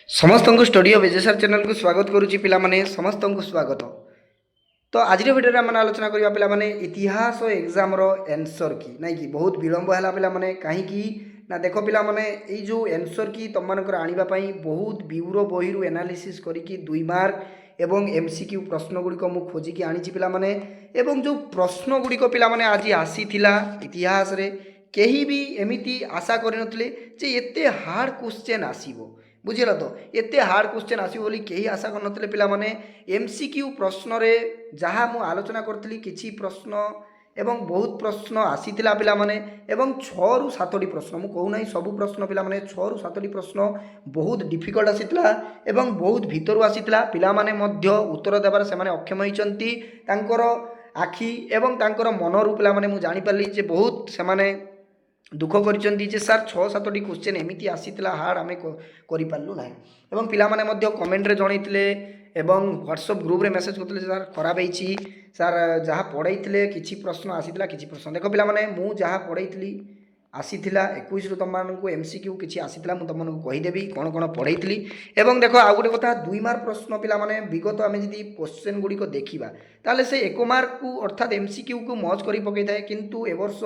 समस्त को studio विजेसर channel को स्वागत करुच्ची पिलामाने समस्त को स्वागत। तो आज भिडियो आम आलोचना करवा पिलामाने इतिहास एग्जाम रो एनसर की नाई कि बहुत विलंब है पिलामाने कहीं ना देख पिलामाने ये जो एनसर की तुम मानकर आनिबा पई बहुत ब्यूरो बही एनालिसिस करिकी 2 मार्क एवं एमसीक्यू प्रश्न गुड़िक मु खोजिकी आनी पिलामाने एवं जो प्रश्न गुड़िक पिलामाने आज आसीथिला इतिहास रे केही भी एमिति आशा करिनथले जे एते हार्ड क्वेश्चन आसीबो बुझेला। तो एते हार्ड क्वेश्चन आसीबो बोली केही आशा करनथले पिलामाने एमसीक्यू प्रश्न रे जहाँ मु आलोचना करथली किछि प्रश्न एवं बहुत प्रश्न आसीथिला पिलामाने एवं 6 रु 7टी प्रश्न मु कहू नाही सब प्रश्न पिलामाने 6 रु 7टी प्रश्न बहुत डिफिकल्ट आसीथिला एवं बहुत भीतरु आसीथिला पिलामाने मध्य उत्तर देबार से माने अक्षम होइचंती तांकर आखि एवं तांकर मनरु पिलामाने मु जानि पारली जे बहुत से माने दुख कर सर 6-7टी क्वेश्चन एमती आसीला हार्ड आम करूँ ना एवं पिलामाने मध्य कमेंट रे जनइथिले एवं व्हाट्सएप ग्रुप रे मेसेज करते सर खराब होती सर जहाँ पढ़ाई किसी प्रश्न आसीला किसी प्रश्न देख पिलामाने मु जहाँ पढ़ाई आसीला 21 रु तुम एमसीक्यू किसी आसीला मुझे तुमको कहीदेवी कौन कौन पढ़ाई एवं देख आउ गोटे कथा 2 मार्क प्रश्न पिलामाने विगत आम जी क्वेश्चन गुड़िक देखा ताले से 1 मार्क को अर्थात एमसीक्यू को मज कर पकई थाए किंतु ए वर्ष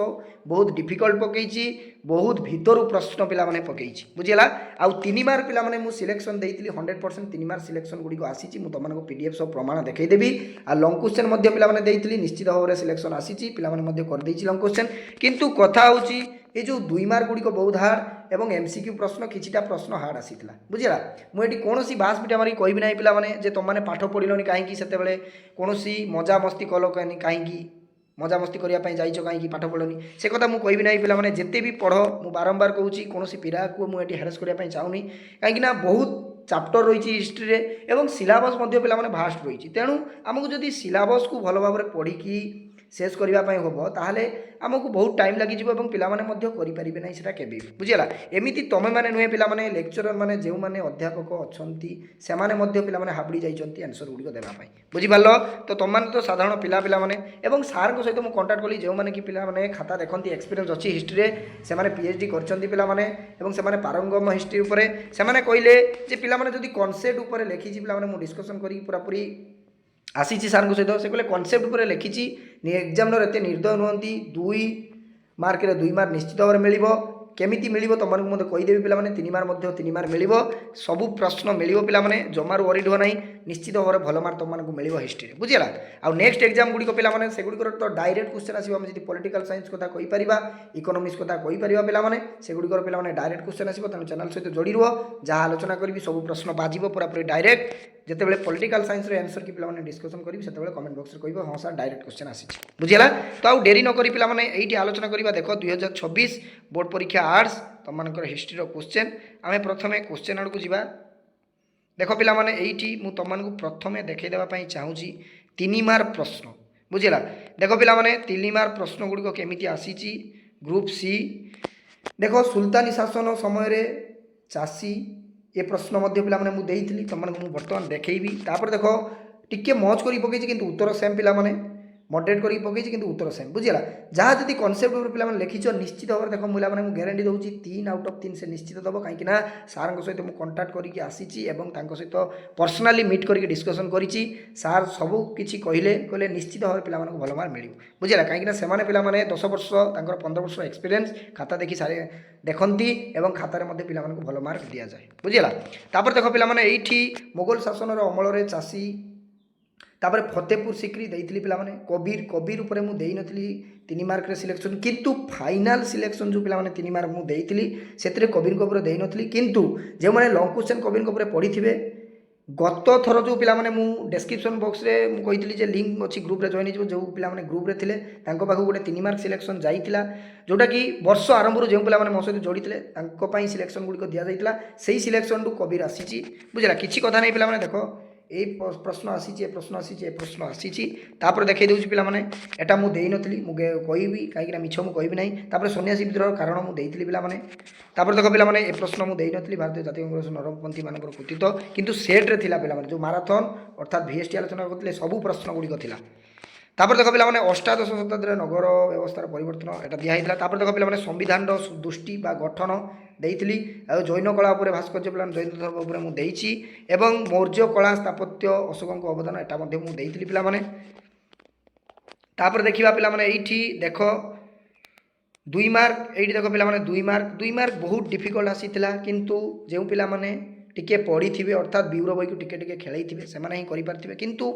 बहुत डिफिकल्ट पकई बहुत भीतर प्रश्न पिलामाने पकई बुझेगा आउ 3 मार्क पिलामाने मु सिलेक्शन देइतिली 100% 3 मार्क सिलेक्शन गुड़िक आसी मु तुमको पीडीएफ सब प्रमाण देखईदेवी आ लंग क्वेश्चन मध्य पिलामाने देइतिली निश्चित भाव में सिलेक्शन आसी पिलामाने मध्य कर देइछि लंग क्वेश्चन किंतु कथा होची ये जो 2 मार्क गुड़िक बहुत हार्ड एवं एमसीक्यू प्रश्न किछिटा प्रश्न हार्ड आसीला बुझेगा मुझे कौन बास पिटा मारी कहि ना पिलामाने जे तुम मैंने पाठ पढ़िलनि कहीं से कौन मजा मस्ती कल कहीं मजा मस्ती करने जाइछ कहीं पाठ पढ़नी से कथा मुझे कहि ना पिलामाने जिते भी पढ़ मु बारंबार कहूँ कौन पिला को मुझे हेरेस करने चाहूनी कहीं बहुत चैप्टर रही हिस्ट्री रे एवं सिलेबस पिलामाने भास्ट रही तेणु आमको जदि सिलेबस को भल भाव पढ़ी शेष करने हम ताहले आमको बहुत टाइम लगी पिलामाने करें ना से केबी बुझेगा एमती तुम मैंने नुहे पिलामाने लेक्चरर मैंने जो मैंने अध्यापक अच्छा से पिलामाने हाबड़ी जाइए आंसर गुड़िक देवाई बुझिपार तो तुम मैंने तो साधारण पिला पिलामाने एवं सार सहित मुझे कंटाक्ट कली जो मैंने कि पिलामाने खाता देखती एक्सपीरियंस अच्छी हिस्ट्री से पीएचडी कर पिलामाने एवं से पारंगम हिस्ट्री उपरे से कहले जे पिलामाने जदि कॉन्सेप्ट उपरे लिखी पिलामाने मु डिस्कशन करी पूरा पूरी आसी सार सहित से कहले कॉन्सेप्ट उपर लिखी एग्जाम एत निर्दय नुहति 2 मार्क 2 मार्क निश्चित भाव में मिल केमिति मिल तुमको मुझे कहीदेवी पिलामाने 3 मार्क 3 मार्क मिल सबू प्रश्न मिल पिलामाने जमार वरीड हो ना निश्चित भाव में भल मार्क तुमको मिल हिस्ट्री बुझेगा आउ नेक्स्ट एग्जाम गुड़िक पिलामाने से गुड़िक तो डायरेक्ट क्वेश्चन आसो आम जी पॉलिटिकल साइंस कथा कहीपर इकोनॉमिक्स कथा कहीपर पिलामाने से गुड़िक पिलामाने डायरेक्ट क्वेश्चन आसो तेणु चैनल सहित जोड़ी रुह जहाँ आलोचना करी सब प्रश्न बाजिब पूरा पूरी डायरेक्ट जितेबाला पॉलिटिकल साइंस रे आंसर की पिलामाने डिस्कशन करी से कमेंट बॉक्स रे कहबो हां सर डायरेक्ट क्वेश्चन आसी बुझिला। तो आउ डेरी न करी पिलामाने एइटी आलोचना करिबा देखो 2026 बोर्ड परीक्षा आर्ट्स तुम मानकर हिस्ट्री रो क्वेश्चन आमे प्रथमे क्वेश्चन आड़ को जिबा देखो पिलामाने एइटी मु तुम मानकु प्रथमे देखै देबा पई चाहूची 3 मार्क प्रश्न बुझिला। देखो पिलामाने 3 मार्क प्रश्न गुडी को केमिति आसीची ग्रुप सी देखो सुल्तानी शासन समय रे चासी ये प्रश्न मध्य पिलामाने मु देइथिली तुमको बर्तमान देखैबी तापर देखो टिके मौज करी पकई किंतु उत्तर सेम पिलामाने मॉडरेट करी पकई किंतु उत्तर सेम बुझिला। जहाँ जदि कॉन्सेप्ट ऊपर पिलामाने लिखिछ निश्चित भाव देखो पिलामाने मु गारंटी दउची 3 आउट ऑफ 3 से निश्चित दबो कहीं ना सार सहित मु कांटेक्ट करिकी आसीची एवं तांको सहित पर्सनाली मीट करिकी डिस्कशन करिची सार सब किछि कहले निश्चित भाव पिलामाने भल मार्क मिलियो बुझिला कहीं से पिलामाने 10 वर्ष तांकर 15 वर्ष एक्सपीरियंस खाता देखि सारे देखती एवं खातार मध्य पिलामाने भल मार्क दिया जाए बुझिला। तापर देखो पिलामाने एइठी मुगल शासन अमल रे चासी तापर फतेहपुर सिक्री देइथिली पिलामाने कबीर उपरे मु देई नथली 3 मार्क रे सिलेक्शन किंतु फाइनल सिलेक्शन जो पिलामाने 3 मार्क मु देइथिली सेतरे कबीर को उपरे देई नथली किंतु जे माने लॉन्ग क्वेश्चन कबीर को उपरे पढ़िथिबे गत थर जो पिलामाने मु डिस्क्रिप्शन बॉक्स रे मु कहितली जे लिंक अछि ग्रुप रे जॉइन हो जो पिलामाने ग्रुप रे थिले तांको पाखु गोटे 3 मार्क सिलेक्शन जाइतिला जोटा कि वर्ष आरंभ रो जे पिलामाने मो सहित जोड़ीथिले तांको पई सिलेक्शन गुडी को दिया जाइतिला सेही सिलेक्शन टू कबीर आसीची बुझला किछि कथा नै पिलामाने देखो ए प्रश्न आसी प्रश्न आसी तापर देखई दूसरी पिलामाने एटा मु देई नथली मु कहबी कहीं मिछ मु कहबी नहीं तापर सन्यासी विद्रोह कारण मु देइथिली पिलामाने तापर देखो पिलामाने ए प्रश्न मु देई नथली भारतीय जातीय कांग्रेस नरमपंथी मानकर कृतित्व किंतु सेट रे थिला पिलामाने जो माराथन अर्थात वीएसटी आलोचना करथिले सबु प्रश्न गुडी को थिला तापर देख पे अष्टादश शताब्दी नगर व्यवस्थार परिवर्तन यहाँ दिखाई तापर देख पे संविधान दृष्टि बा गठन देइथिली जैन कला भास्कर्य पे जैन धर्म मुझे एवं मौर्य कला स्थापत्य अशोक अवदान यहाँ मुझे पे तापर देखा पे ये देख 2 मार्क ये देख पे 2 मार्क बहुत डिफिकल्ट आसीला किंतु जो पिला माने टिके पढ़ी थे अर्थात ब्यूरो बही को टिके खेल से ही किंतु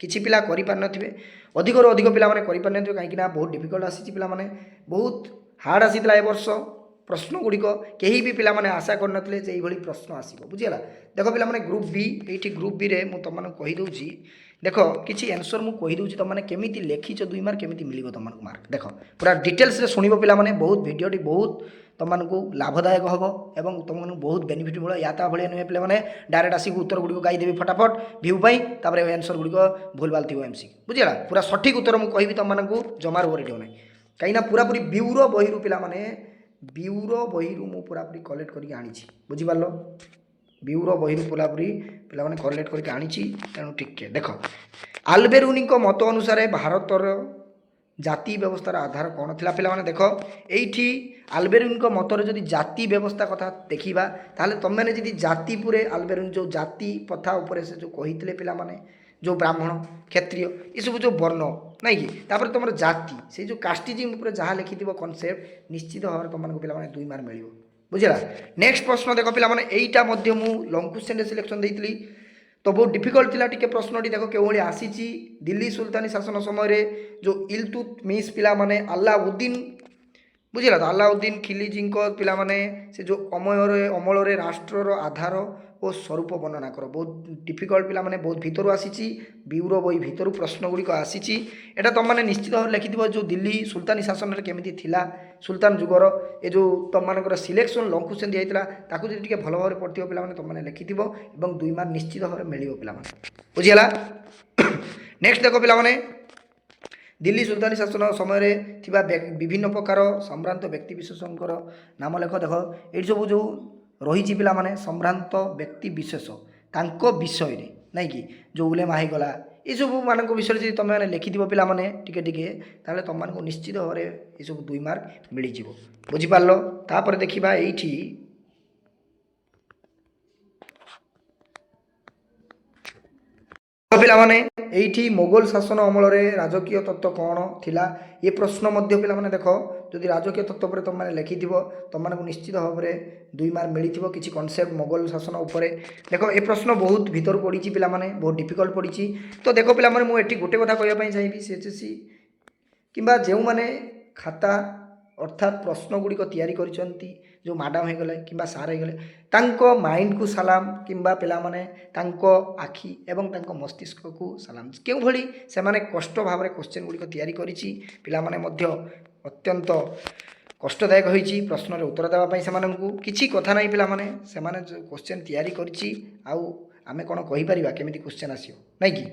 किछि पिला करि पार नथिबे अधिक रु अधिक पिला माने करि पार नथिबे काहेकि ना बहुत डिफिकल्ट आसी पिला माने बहुत हार्ड आसीला ए वर्ष प्रश्न गुड़िक कहीं भी पिला माने आशा कर नथिले जे एई प्रश्न आसीबो बुझिला देखो पिला माने ग्रुप बी एठी ग्रुप बी रे मु तमन कहि दउची देखो किछि आंसर मु कहि दउची तमने केमिति लेखिछ 2 मार्क केमिति मिलिबो तमन मार्क देखो पूरा डिटेल्स रे सुनिबो पिला माने बहुत वीडियोटी बहुत तुमको लाभदायक हम और तुमको बहुत बेनिफिट मिले या भाई नुहे पे मैंने डायरेक्ट आसिक उत्तर गुड़िक गाईदेवी फटाफट भ्यू पाई आंसर गुड़िक भूल भाल थी एमसी बुझेगा पूरा सठिक उत्तर मुझे तुमको जमार ओवर ना कहीं पूरा पूरी ब्यूरो बही पिला माने ब्यूरो बही मु पूरापूरी कलेक्ट करके आनी बुझिपार ब्यूरो बही पूरापूरी पिला माने कलेक्ट करके आनी तेणु टिके देख आल्बेरुनी मत अनुसार भारतर जाति व्यवस्थार आधार कौन थिला पिला माने देख एठी आल्बेरुनी मतर जदि जाति व्यवस्था कथा देखा ताले तुम मैंने जदि जाति पूरे आल्बेरुनी जो जाति प्रथा उपरे से जो कही पिला माने जो ब्राह्मण क्षत्रिय ये सब जो वर्ण नहीं कि तापर तुम जाति से जो कास्टिजिम उपर जहाँ लिखि कनसेप्ट निश्चित भाव में तुमको पिला माने 2 मार्क मिल बुझेगा नेक्स्ट प्रश्न देख पिला माने एईटा मध्य मु लॉन्ग क्वेश्चन सिलेक्शन देइतली तो बहुत डिफिकल्ट थिला टिके प्रश्नटी देख केवली आसी दिल्ली सुल्तानी शासन समय जो इल्तुतमिश पिला माने अलाउद्दीन बुझेगा तो अलाउद्दीन खिलजी पिला माने से जो अमल राष्ट्रर आधार और स्वरूप वर्णना कर बहुत डिफिकल्ट पिला माने बहुत भितर आसी ब्यूरो बही भितर प्रश्न गुड़िक आसी एटा तुम मैंने निश्चित भाव लिखि जो दिल्ली सुल्तानी शासन में केमिति थिला सुल्तान जुगर ये जो तुम मान सिलेक्शन लॉन्ग क्वेश्चन दिया ताकू जी भल भाव में पढ़ी पे तुमने लिखि और 2 मार्क निश्चित भाव में मिल पे बुझीगला नेक्स्ट देख पे दिल्ली सुल्तानी शासन समय थिबा विभिन्न प्रकार सम्भ्रांत व्यक्ति विशेषकर नाम लेख देख ये सब जो रही पिला माने सम्भ्रांत व्यक्ति विशेष तांको विषय रे नहीं कि जो उलेमा हो गला ये सब मान विषय जी तुम मैंने लिखि पिला माने टिके टिके ताले तुम मानक निश्चित भाव में ये सब 2 मार्क मिल जाव बुझिपार तापर देखा ये पिला माने एठी मोगल शासन अमल राजकीय तत्व कौन थिला ये प्रश्न मध्य पिला माने देखो जदि राजकीय तत्व पर तुम मैंने लिखि तुम निश्चित भाव में 2 मार्क मिली किसी कनसेप्ट मोगल शासन उपरे देखो ये प्रश्न बहुत भीतर पड़ी पिला माने बहुत डिफिकल्ट पड़ी तो देखो पिला माने मुझे गोटे कथा कहवाई चाहिए सीएचएससी किंबा जो मैंने खाता अर्थात प्रश्न गुड़िक तैयारी करिसंती जो मैडम हो गले कि सार हो गले माइंड को सलाम किंबा पिला माने तांको आखि एवं तांको मस्तिष्क को सलाम क्यों भली से माने कष्ट भाव में क्वेश्चन गुड़िक तैयारी करिछि पिला माने मध्य अत्यंत कष्टदायक होइछि प्रश्न उत्तर देवाई से किसी कथा नहीं पिला माने से माने जो क्वेश्चन तैयारी करिछि आउ आमे कोन कहि परिबा केमिति क्वेश्चन आसियो नहीं कि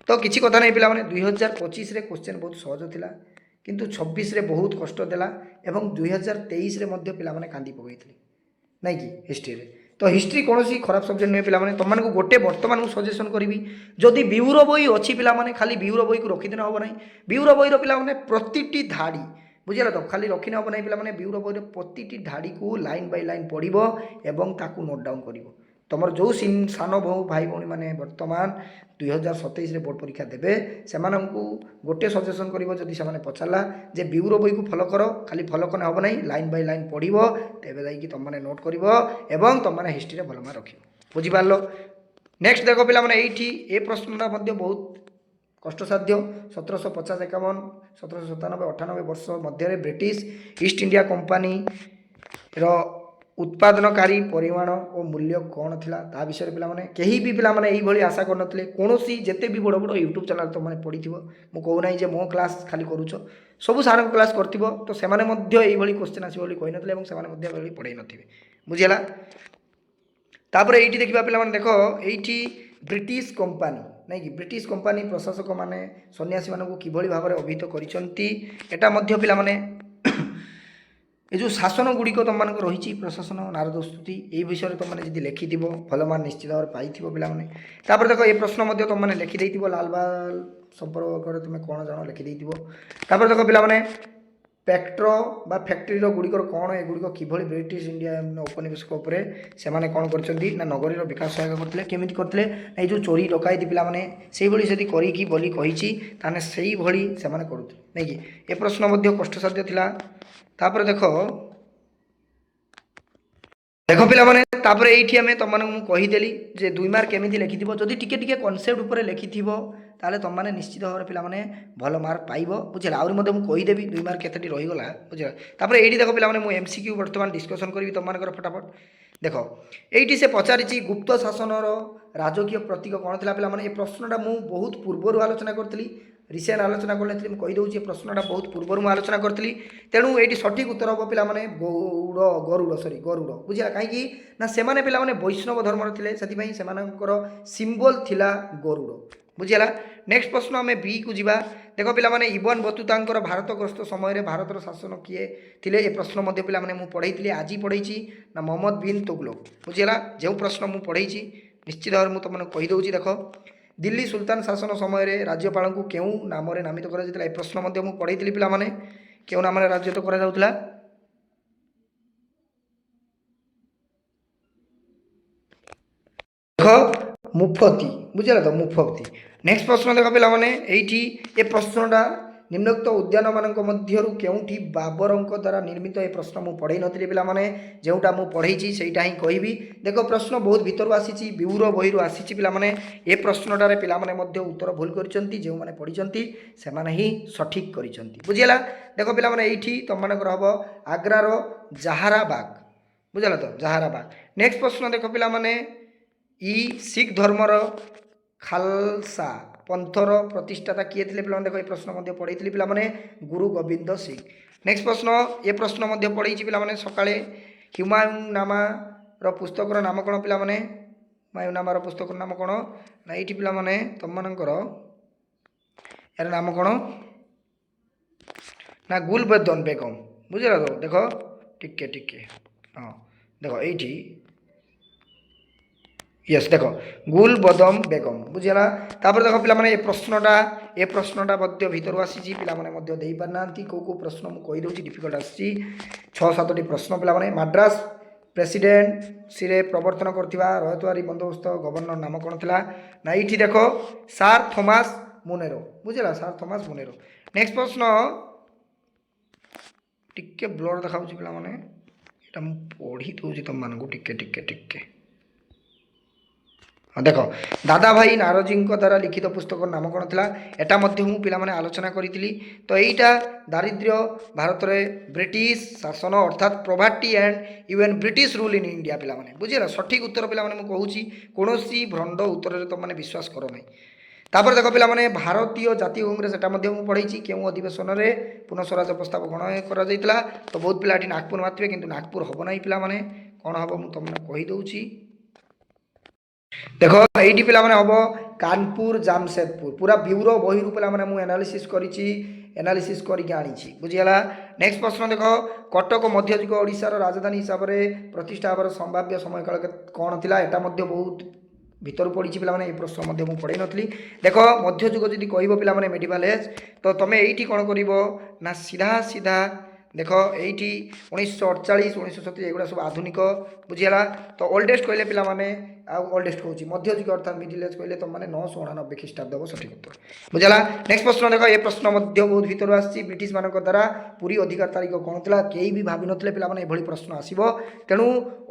तो किसी कथा नहीं पिला माने 2025 रे क्वेश्चन बहुत सहज थिला किंतु 26 रे बहुत कष्ट देला एवं 2023 रे मध्य पिला माने कांदी पकईथिले नहीं कि हिस्ट्री रे तो हिस्ट्री कौन खराब सब्जेक्ट नुहे पिला माने तुमको गोटे बर्तमान को सजेसन करी जदि ब्यूरो बही अच्छी पिला माने खाली ब्यूरो बही को रखिदेना हम ना ब्यूरो बही पिला माने प्रतिटी धाड़ी बुझेगा तो खाली रखिना हम ना पिला माने ब्यूरो बही प्रतिटी धाड़ी को लाइन बाय लाइन पढ़ो एवं ताकू नोट डाउन कर तुम जो सान भौ भाई भौणी मैंने बर्तमान 2027 रे बोर्ड परीक्षा देवे से गोटे सजेसन कर पचारा जे ब्यूरो बही को फॉलो कर खाली फॉलो कने हम ना लाइन बाय लाइन पढ़ो तेज जाकि तुमने नोट कर तुमने हिस्ट्री भल मार्क रख बुझिपार नेक्स्ट देख पिला माने एठी ए प्रश्नटा बहुत कष्टसाध्य 1750-51 1797-98 वर्ष मध्य ब्रिटिश ईस्ट इंडिया कंपनी रो उत्पादनकारी परिमाण और मूल्य कौन थिला ता विषय पिला माने कहीं भी पिला माने यही आशा करनथिले कोनोसी जेते भी बड़ बड़ यूट्यूब चैनल तो माने पढ़िथिबो मु कहू नाही जे मो क्लास खाली करूछ सब सार क्लास करथिबो तो से माने मध्य एही भली क्वेश्चन आसी बोली कहि नथिले एवं से माने मध्य बोली पढ़ाई नथिबे बुझिला तापर एठी देखिबा पिला माने देखो एठी ब्रिटिश कंपनी नहीं कि ब्रिटिश कंपनी प्रशासक माने सन्यासी मानकु किभली भाव में अभिहित करिसंती एटा मध्य पिला माने ये जो शासन गुड़िक तुम मान रही प्रशासन नारद स्तुति ये विषय में तुमने जी लिखि भल मान निश्चित भाव पाई पिला माने तापर देखो ये प्रश्न तुमने लिखिदे लाल बाल संपर्क तुम कौन जान लिखिदे देख पे पेट्रो बा फैक्ट्री गुड़िकर कौन एगुड़िक किभली ब्रिटिश इंडिया औपनिवेशिक उपरे से कौन कर नगरीर विकास सहायक करते केमी करते ये जो चोरी डकायती पिलाने से भाई करी बोली कही ताने से भाई से करुते नहीं कि ए प्रश्न कष्टसाध्य थिला। तापर देख देख पिलाने तापर ये आम तुम मानक कहीदेली जे 2 मार्क केमी लिखि जदि टिके टिके कनसेप्ट उपर लिखि ताले तुम मैंने निश्चित भाव में पिलाने भल मार्क पाइब बुझे आहुरी कहीदेवी 2 मार्क केतटी रहीगला बुझे। तापर ये देख पिलाने मुझे एमसीक्यू बर्तमान डिस्कसन करी तुम मानकर फटाफट देख ये से पचारि गुप्त शासनर राजकीय प्रतीक कौन था पिलाने ये प्रश्नटा मुझे बहुत पूर्वर आलोचना करी रिसेंट आलोचना कर कहीदे प्रश्नटा बहुत पूर्वर मुझे आलोचना करी तेणु ये सठिक उत्तर हम पे गौड़ गरुड़ सरी गरुड़ बुझा कहीं ना से पे वैष्णव धर्मर थे से सिंबल थिला गरुड़ बुझीगला। नेक्स्ट प्रश्न आम बी को जीवा देख पे इबन बतुता भारत गस्त समय भारतर शासन किए थे ये प्रश्न पे पढ़ई आज पढ़ई ना मोहम्मद बिन तुगलक बुझीगला जो प्रश्न मुझे पढ़ई निश्चित भाव में तुमने कहीदे देख दिल्ली सुल्तान शासन समय राज्यपाल को क्यों नाम नामित कर प्रश्न मुझे पढ़ई पे क्यों नाम राज्यत कर मुफती बुझे तो मुफती। नेक्स्ट प्रश्न देख पे ये प्रश्नटा निम्नोक्त उद्यान मानक मध्यरु केउठी बाबरंक द्वारा निर्मित ये प्रश्न मुझे पढ़ई नी पे जोटा मुझे पढ़ई से ही कहबी देख प्रश्न बहुत भीतर आसी ब्यूर बही आसी पे ये प्रश्नटार पे उत्तर भूल कर पढ़ी से ही सठिक कर बुझीगला। देख पे ये तुम मानकर हम आग्रार जहाराबाग बुझल तो जहाराबाग। नेक्स्ट प्रश्न देख पे सिख धर्मर खालसा पंथर प्रतिष्ठाता किए थे पे देख ये प्रश्न पढ़ई पे गुरु गोविंद सिंह। नेक्स्ट प्रश्न ये प्रश्न पढ़ई पे सकाଳେ हुमायूं पुस्तकर नाम कौन पे हुमायूं पुस्तक नाम कौन ना ये पे तुम मानकर यार नाम कौन ना गुलबदन बेगम बुझल तो देख टिके टिके हाँ देख ये यस देख गुलबदम बेगम बुझीगला। तापर देख पे ये प्रश्नटा भीतर आसी पे दे पारना कौ प्रश्न मुझे कहीदे डिफिकल्ट आसी 6-7टी प्रश्न पे मद्रास प्रेसिडेंट सी प्रवर्तन करथिबा रयतवारी बंदोबस्त गवर्नर नाम कौन था ना ये देख सार थॉमस मुनेरो बुझेगा सार थॉमस मुनेरो। नेक्स्ट प्रश्न टिके ब्लर देखा पे पढ़ी दूसरी तुम मानक टिके टिके टिके देख दादा भाई नारोजी द्वारा लिखित पुस्तक नाम कौन था एटा पे आलोचना करी तो यहीटा दारिद्र्य भारत में ब्रिटिश शासन अर्थात प्रोभार्टी and even British rule in India पे बुझे सठिक उत्तर पे कहूँ कौन भ्रंड उत्तर तुमने विश्वास कर ना। तापर देख पे भारतीय जातीय कांग्रेस पढ़ई क्यों अधिवेशन में पुनः स्वराज प्रस्ताव ग्रहण कर तो बहुत पिला नागपुर मात्रे कि नागपुर हम ना पे कौन हम मुझे तुमने कहीदे देख ये पे हम कानपुर जामशेदपुर पूरा ब्यूरो बही पे मुझे एनालीसीस एनालीसीस करके बुझीगला। नेक्स्ट प्रश्न देख कटक मध्ययुग ओडिशार राजधानी हिसाब से प्रतिष्ठा होकर संभाव्य समय काल कौन था यहाँ बहुत भीतर पड़ी पे प्रश्न मुझे पढ़ई नी देख मध्ययुग जब कह पे मेडिवल एज तो तुम ये कौन कर सीधा सीधा देख ये 1948 1937 एगुड़ा सब आधुनिक बुझीगला। तो ओल्डेस्ट कहले पे ओल्डेस्ट कौच मध्ययुग अर्थात मिडिल एज कहले तुम मैंने 999 ख्रीष्टाब्द सठिक उत्तर बुझीगला। नेक्स्ट प्रश्न देख ये प्रश्न बहुत भीतर आसी ब्रिटिश मान द्वारा पूरी अधिकार तारीख कौन था कई भी भावी नथिले पे प्रश्न आसो तेणु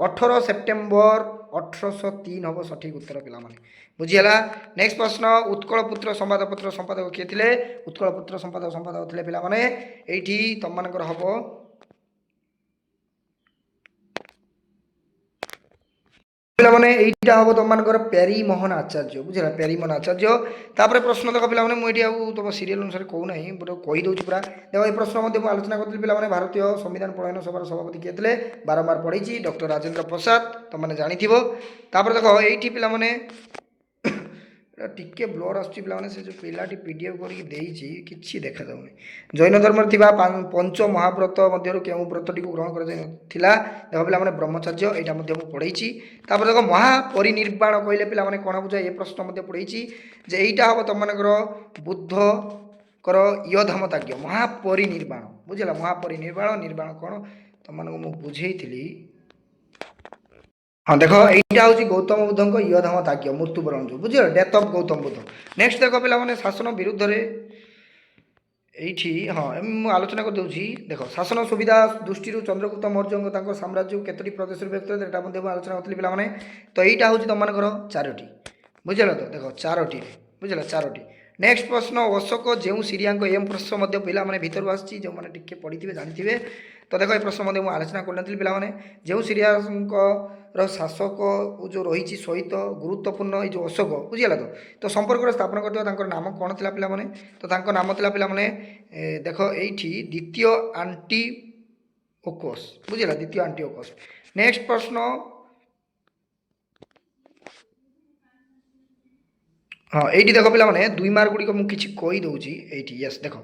18 सेप्टेम्बर 1803 हम सठिक उत्तर पे बुझीगला। नेक्स्ट प्रश्न उत्कलपुत्र संवादपत्र संपादक किए थे उत्कलपुत्र संपादक थे पे ये तुम मानकर हम पे हम तुम मानकर पेरी मोहन आचार्य बुझे पेरी मोहन आचार्य। तापर प्रश्न देख पे मुझे तुम सीरियल अनुसार कहूना कहीदे पूरा देख ये प्रश्न आलोचना करी पे भारतीय संविधान प्रणयन सभार सभापति किए थे बारंबार पढ़ी डॉक्टर राजेंद्र प्रसाद तुमने जानी। तापर देख ये पे এটা ଟିକେ ବ୍ଲର୍ ଆସୁଛି ପିଲାମାନେ। ସେ ଯେଉଁ ପିଲାଟି PDF କରିକି ଦେଇଛି କିଛି ଦେଖାଯାଉନି। ଜୈନ ଧର୍ମରେ ଥିବା ପଞ୍ଚ ମହାବ୍ରତ ମଧ୍ୟରୁ କେଉଁ ବ୍ରତଟିକୁ ଗ୍ରହଣ କରାଯାଇଥିଲା? ଦେଖ ପିଲାମାନେ ବ୍ରହ୍ମଚର୍ଯ୍ୟ, ଏଇଟା ମଧ୍ୟ ମୁଁ ପଢ଼େଇଛି। ତାପରେ ଦେଖ ମହାପରିନିର୍ବାଣ କହିଲେ ପିଲାମାନେ କ'ଣ ବୁଝାଏ? ଏ ପ୍ରଶ୍ନ ମଧ୍ୟ ପଢ଼େଇଛି ଯେ ଏଇଟା ହେବ ତୁମମାନଙ୍କର ବୁଦ୍ଧଙ୍କର ୟୋଧମତାଜ୍ଞ ମହାପରିନିର୍ବାଣ। ବୁଝିଲା? ମହାପରିନିର୍ବାଣ ନିର୍ବାଣ କ'ଣ ତୁମମାନଙ୍କୁ ମୁଁ ବୁଝେଇଥିଲି। हाँ देख यहाँ हूँ गौतम बुद्ध ୟୋଧମ ତାଜ୍ଞ मृत्युवरण जो बुझे death of Gautam Buddha. Next देख पे शासन विरुद्ध ये हाँ मुझे आलोचना कर दूसरी। देख शासन सुविधा दृष्टि चंद्रगुप्त मौर्य साम्राज्य केतोटी प्रदेश व्यक्त मुझे आलोचना करी पे। तो यहाँ हूँ तुम चारोटी बुझल। तो देख चारोटी बुझल चारोटी। नेक्स्ट प्रश्न अशोक जो सीरिया एम प्रश्न पे भीतर आसी जो मैंने टी पढ़ी थे जानी। तो देख ये प्रश्न मुझे आलोचना करनी पे जो सीरिया शासक जो रही सहित गुरुत्वपूर्ण ये जो अशोक बुझीगला। तो संपर्क स्थापन कर नाम कौन था पे? तो नाम था पे देख ये द्वितीय एंटिओकस बुझीगला द्वितीय एंटिओकस। नेक्स्ट प्रश्न हाँ ये देख पे 2 मार्क गुड़िक मुझे कहीदे ये यस देख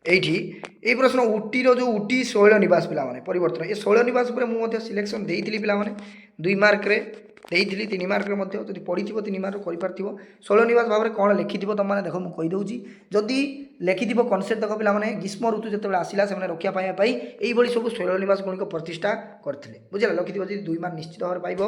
ये प्रश्न उटीर जो उटी शैल निवास पे परिवर्तन ये शैल निवास मुझे सिलेक्शन देती पे 2 मार्क देती 3 मार्क जब पढ़ी 3 मार्क कर शैल निवास भाव में कौन लिखि तुम मैंने देख मुझे कहीदे जदि लिखि कनसेप्ट देख पे ग्रीष्म ऋतु जो आसला से रक्षापी यही सब शैल निवास गुणिक प्रतिष्ठा करते बुझे लिखि 2 मार्क निश्चित भाव में पाइब।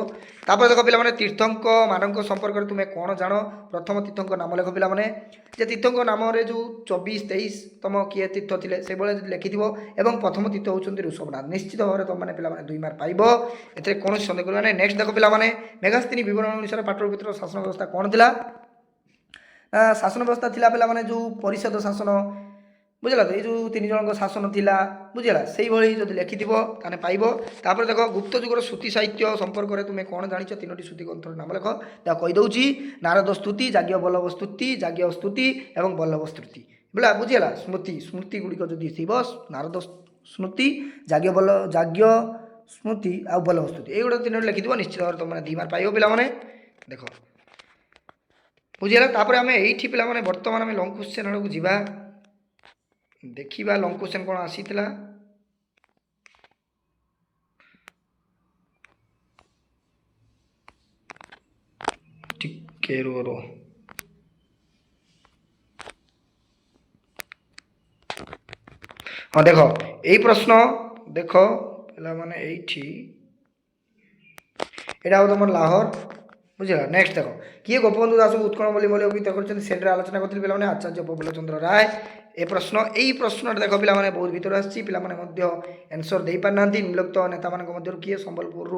देख पे तीर्थंक मान संपर्क में तुम्हें कौन जान? प्रथम तीर्थंक नाम लिख पे तीर्थंक नाम जो 24-23तम किए तीर्थ थे से लिखि और प्रथम तीर्थ होती ऋषभनाथ निश्चित भाव में तुमने पे 2 मार्क पाइब ए कौन सन्देह कर। नेक्स्ट देख पे मेघास्थिनी विवरण अनुसार पाटलिपुत्र शासन व्यवस्था कौन थी? शासन व्यवस्था थी पे जो परिषद शासन बुझल। तो ये जो 3 जन शासन थिला बुझेगा से भाई जो लिखि ताने पाइब। तापर देख गुप्त जुगर श्रुति साहित्य संपर्क में तुम्हें कौन जान? 3टी श्रुति ग्रंथर नाम लिख कहीदे नारद स्तुति याज्ञवल्लभ स्तुति याज्ञ स्तुति और वल्लभ स्तुति बोला बुझेगा। स्मृति स्मृति गुड़िक जदि थी नारद स्मृति याज्ञ स्मृति आ वल्लभ स्तुति ये 3टी लिखि निश्चित भाव तुमने 2 मार्क पाइब पे देख बुझेगा। तापर आम ये पे बर्तमान आम लंग क्वेश्चन आड़ को जीवा देखा लंग क्वेश्चन कौन आसी टिके रो हाँ देख यही प्रश्न देख पे मैंने यहाँ तुम लाहौर बुझेगा। नेक्स्ट देख किए गोपबंधु दास उत्कल बोली गीत कर सेट्रे आलोचना करते पे आचार्य प्रफुल्ल चंद्र राय। ए प्रश्न यही प्रश्न देख पे बहुत भीतर आंसर दे पारना निम्नलिखित नेता मान किए संबलपुर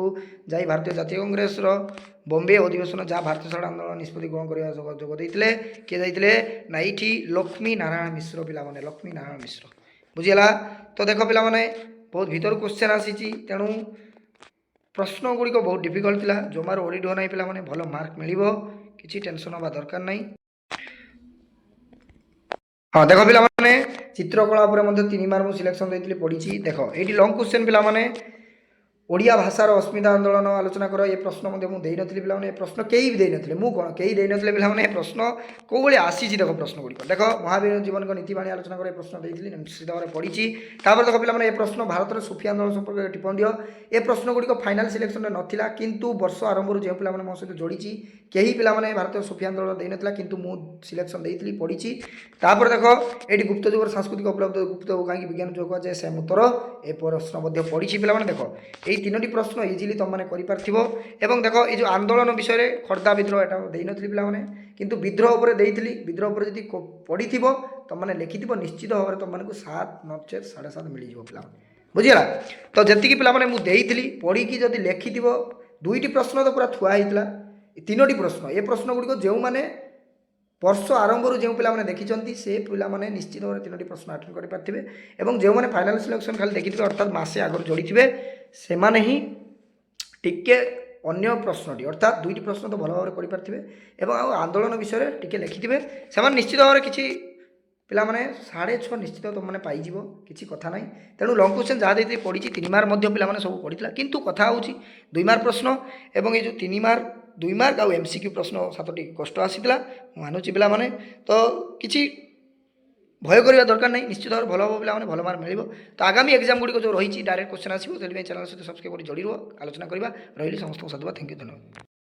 जा भारतीय जातीय कांग्रेस बॉम्बे अधिवेशन जहाँ भारतीय छाड़ आंदोलन निष्पत्ति ग्रहण करने जोगदे किए जाते ना ये लक्ष्मी नारायण मिश्र पे लक्ष्मी नारायण मिश्र बुझीगला। तो देख पे बहुत भीतर क्वेश्चन आसी तेणु प्रश्न गुड़िक बहुत डिफिकल्ट था जमार ओडी ढो ना पे भल मार्क मिल किसी टेंशन हवा दरकार नहीं। हाँ देख पे चित्रकला 3 मार्क सिलेक्शन देती पढ़ी। देख ये लंग क्वेश्चन पे ओडिया भाषार अस्मिता आंदोलन आलोचना कर ये प्रश्न मुझे नी पे प्रश्न कई भी देते मुझे कौन कई देते पे प्रश्न कौ भाई आसी देख प्रश्न गुड़िक देख महावीर जीवन को नीतिवाणी आलोचना कर प्रश्न देती निश्चित भाव में पढ़ी। देख पे ये प्रश्न भारत में सूफी आंदोलन संपर्क टिप्पणी दियो ये प्रश्न गुड़िक फाइनाल सिलेक्शन में नाला किंतु वर्ष आरंभ जो पे मो सहित जोड़ी कई पे भारत में सूफी आंदोलन दे ना कि सिलेक्शन देती पढ़ी। देख ये गुप्त जुगर सांस्कृतिक उपलब्ध गुप्त कहीं विज्ञान जो कहुए से उत्तर ए प्रश्न पढ़ी पे देख ये 3टी प्रश्न इजिली तुमने कर देख ये जो आंदोलन विषय खर्दा विद्रोह यहाँ दे नी पे किंतु विद्रोह उपर देती विद्रोह उपर जी पढ़ी तुमने लिखि निश्चित भाव में तुमको 7 नचेत 7.5 मिल जाए बुझीगला। तो जी पे मुझे पढ़ी जब लिखि 2टी प्रश्न तो पूरा थुआई 3टी प्रश्न ये प्रश्न गुड़िक जो मैंने वर्ष आरंभ जो पे देखी से पे निश्चित भाव में 3टी प्रश्न अटेंड करेंगे जो मैंने फाइनाल सिलेक्शन खाली देखी अर्थात मसे आगर जोड़ी से माने ही टिके अन्य प्रश्नटी अर्थात 2टी प्रश्न तो भल भाव में करें आंदोलन विषय टिके लिखि से निश्चित भाव में किसी पिला माने 6.5 निश्चित तुमने पाइज किसी कथा ना तेणु लंग क्वेश्चन जहाँ देती पढ़ी 3 मार्क पे सब पढ़ी किंतु कथा हूँ 2 मार्क प्रश्न और ये जो 3 मार्क 2 ମାର୍କ ଆଉ MCQ ପ୍ରଶ୍ନ 7ଟି କଷ୍ଟ ଆସିଥିଲା ମୁଁ ମାନୁଛି ପିଲାମାନେ। ତ କିଛି ଭୟ କରିବା ଦରକାର ନାହିଁ, ନିଶ୍ଚିତ ଭାବରେ ଭଲ ହେବ ପିଲାମାନେ, ଭଲ ମାର୍କ ମିଳିବ। ତ ଆଗାମୀ ଏକ୍ଜାମ୍ ଗୁଡ଼ିକ ଯେଉଁ ରହିଛି ଡାଇରେକ୍ଟ କ୍ୱେଶ୍ଚନ୍ ଆସିବ, ସେଥିପାଇଁ ଚ୍ୟାନେଲ୍ ସହିତ ସବସ୍କ୍ରାଇବ୍ କରି ଯୋଡ଼ି ରୁହ, ଆଲୋଚନା କରିବା। ରହିଲି ସମସ୍ତଙ୍କୁ ସାଧୁବାଦ, ଥ୍ୟାଙ୍କ ୟୁ, ଧନ୍ୟବାଦ।